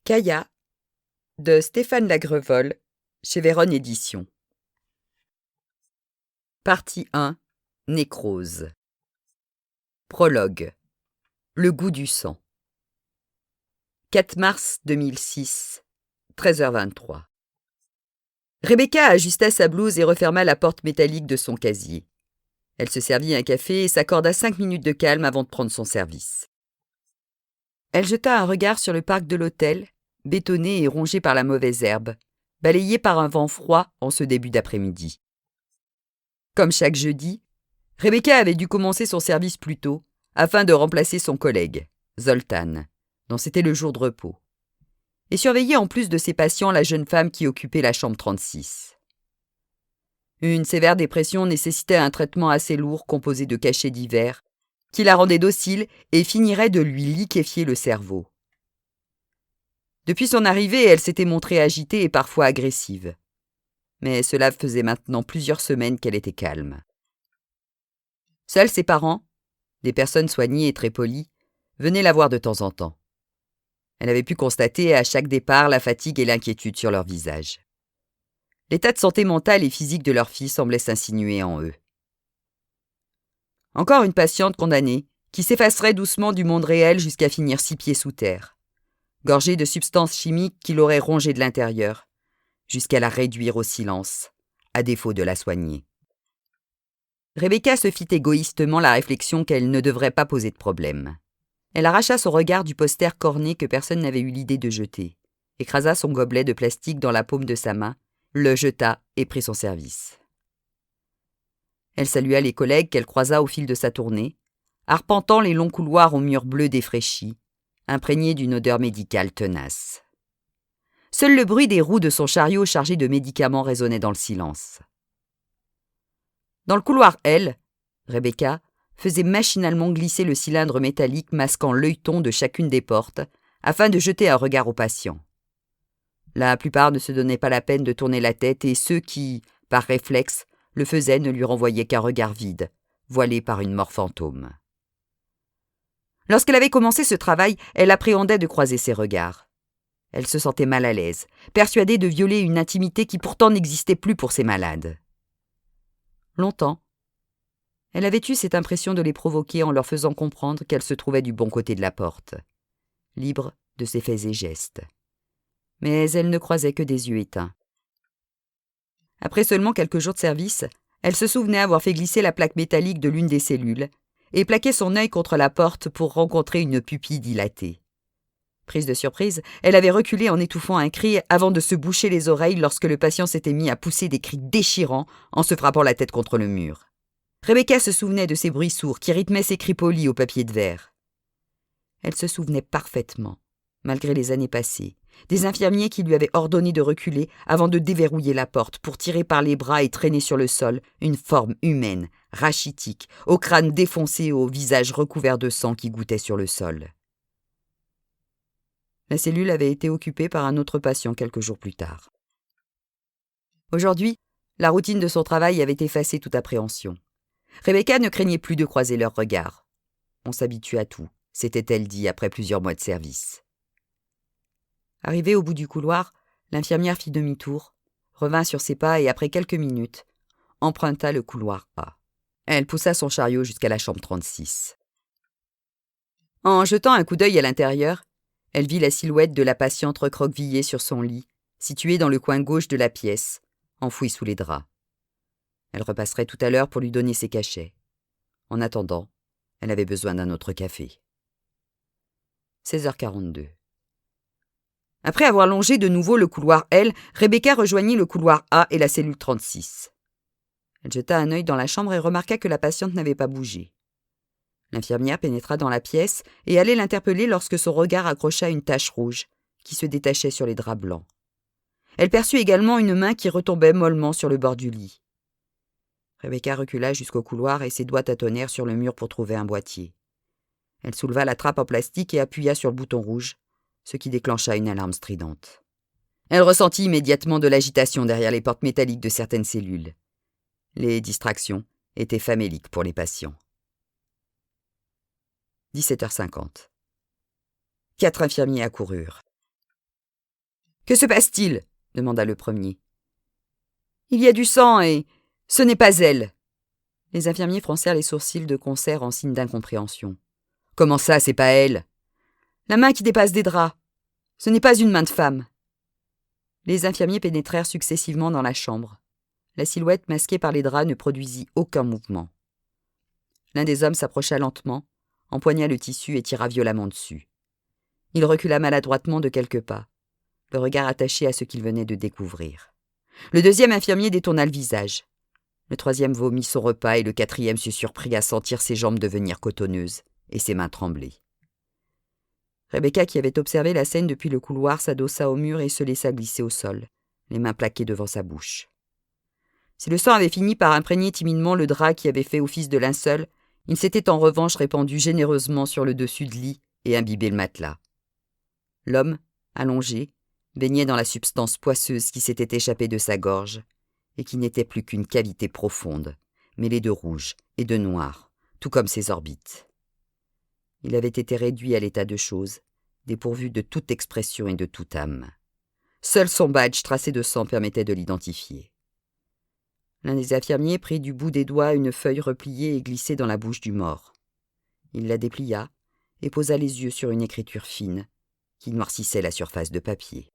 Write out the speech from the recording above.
Kaya de Stéphane Lagrevole chez Véronne Éditions. Partie 1. Nécrose. Prologue. Le goût du sang. 4 mars 2006, 13h23. Rebecca ajusta sa blouse et referma la porte métallique de son casier. Elle se servit un café et s'accorda 5 minutes de calme avant de prendre son service. Elle jeta un regard sur le parc de l'hôtel, bétonné et rongé par la mauvaise herbe, balayé par un vent froid en ce début d'après-midi. Comme chaque jeudi, Rebecca avait dû commencer son service plus tôt afin de remplacer son collègue, Zoltan, dont c'était le jour de repos, et surveiller en plus de ses patients la jeune femme qui occupait la chambre 36. Une sévère dépression nécessitait un traitement assez lourd composé de cachets divers qui la rendait docile et finirait de lui liquéfier le cerveau. Depuis son arrivée, elle s'était montrée agitée et parfois agressive. Mais cela faisait maintenant plusieurs semaines qu'elle était calme. Seuls ses parents, des personnes soignées et très polies, venaient la voir de temps en temps. Elle avait pu constater à chaque départ la fatigue et l'inquiétude sur leur visage. L'état de santé mentale et physique de leur fille semblait s'insinuer en eux. Encore une patiente condamnée, qui s'effacerait doucement du monde réel jusqu'à finir 6 pieds sous terre, gorgée de substances chimiques qui l'auraient rongée de l'intérieur, jusqu'à la réduire au silence, à défaut de la soigner. Rebecca se fit égoïstement la réflexion qu'elle ne devrait pas poser de problème. Elle arracha son regard du poster corné que personne n'avait eu l'idée de jeter, écrasa son gobelet de plastique dans la paume de sa main, le jeta et prit son service. Elle salua les collègues qu'elle croisa au fil de sa tournée, arpentant les longs couloirs aux murs bleus défraîchis, imprégnés d'une odeur médicale tenace. Seul le bruit des roues de son chariot chargé de médicaments résonnait dans le silence. Dans le couloir L, Rebecca faisait machinalement glisser le cylindre métallique masquant l'œilleton de chacune des portes afin de jeter un regard aux patients. La plupart ne se donnaient pas la peine de tourner la tête et ceux qui, par réflexe, le faisaient ne lui renvoyaient qu'un regard vide, voilé par une mort fantôme. Lorsqu'elle avait commencé ce travail, elle appréhendait de croiser ses regards. Elle se sentait mal à l'aise, persuadée de violer une intimité qui pourtant n'existait plus pour ces malades. Longtemps, elle avait eu cette impression de les provoquer en leur faisant comprendre qu'elle se trouvait du bon côté de la porte, libre de ses faits et gestes. Mais elle ne croisait que des yeux éteints. Après seulement quelques jours de service, elle se souvenait avoir fait glisser la plaque métallique de l'une des cellules et plaquait son œil contre la porte pour rencontrer une pupille dilatée. Prise de surprise, elle avait reculé en étouffant un cri avant de se boucher les oreilles lorsque le patient s'était mis à pousser des cris déchirants en se frappant la tête contre le mur. Rebecca se souvenait de ces bruits sourds qui rythmaient ses cris polis au papier de verre. Elle se souvenait parfaitement, malgré les années passées, des infirmiers qui lui avaient ordonné de reculer avant de déverrouiller la porte pour tirer par les bras et traîner sur le sol une forme humaine, rachitique, au crâne défoncé et au visage recouvert de sang qui gouttait sur le sol. La cellule avait été occupée par un autre patient quelques jours plus tard. Aujourd'hui, la routine de son travail avait effacé toute appréhension. Rebecca ne craignait plus de croiser leurs regards. On s'habitue à tout, s'était-elle dit après plusieurs mois de service. Arrivée au bout du couloir, l'infirmière fit demi-tour, revint sur ses pas et après quelques minutes, emprunta le couloir A. Elle poussa son chariot jusqu'à la chambre 36. En jetant un coup d'œil à l'intérieur, elle vit la silhouette de la patiente recroquevillée sur son lit, située dans le coin gauche de la pièce, enfouie sous les draps. Elle repasserait tout à l'heure pour lui donner ses cachets. En attendant, elle avait besoin d'un autre café. 16h42. Après avoir longé de nouveau le couloir L, Rebecca rejoignit le couloir A et la cellule 36. Elle jeta un œil dans la chambre et remarqua que la patiente n'avait pas bougé. L'infirmière pénétra dans la pièce et allait l'interpeller lorsque son regard accrocha une tache rouge qui se détachait sur les draps blancs. Elle perçut également une main qui retombait mollement sur le bord du lit. Rebecca recula jusqu'au couloir et ses doigts tâtonnèrent sur le mur pour trouver un boîtier. Elle souleva la trappe en plastique et appuya sur le bouton rouge, ce qui déclencha une alarme stridente. Elle ressentit immédiatement de l'agitation derrière les portes métalliques de certaines cellules. Les distractions étaient faméliques pour les patients. 17h50. 4 infirmiers accoururent. Que se passe-t-il ? Demanda le premier. Il y a du sang et ce n'est pas elle. Les infirmiers froncèrent les sourcils de concert en signe d'incompréhension. Comment ça, c'est pas elle ? La main qui dépasse des draps. Ce n'est pas une main de femme. Les infirmiers pénétrèrent successivement dans la chambre. La silhouette masquée par les draps ne produisit aucun mouvement. L'un des hommes s'approcha lentement, empoigna le tissu et tira violemment dessus. Il recula maladroitement de quelques pas, le regard attaché à ce qu'il venait de découvrir. Le deuxième infirmier détourna le visage. Le troisième vomit son repas et le quatrième se surprit à sentir ses jambes devenir cotonneuses et ses mains trembler. Rebecca, qui avait observé la scène depuis le couloir, s'adossa au mur et se laissa glisser au sol, les mains plaquées devant sa bouche. Si le sang avait fini par imprégner timidement le drap qui avait fait office de linceul, il s'était en revanche répandu généreusement sur le dessus de lit et imbibé le matelas. L'homme, allongé, baignait dans la substance poisseuse qui s'était échappée de sa gorge et qui n'était plus qu'une cavité profonde, mêlée de rouge et de noir, tout comme ses orbites. Il avait été réduit à l'état de choses, dépourvu de toute expression et de toute âme. Seul son badge tracé de sang permettait de l'identifier. L'un des infirmiers prit du bout des doigts une feuille repliée et glissée dans la bouche du mort. Il la déplia et posa les yeux sur une écriture fine qui noircissait la surface de papier.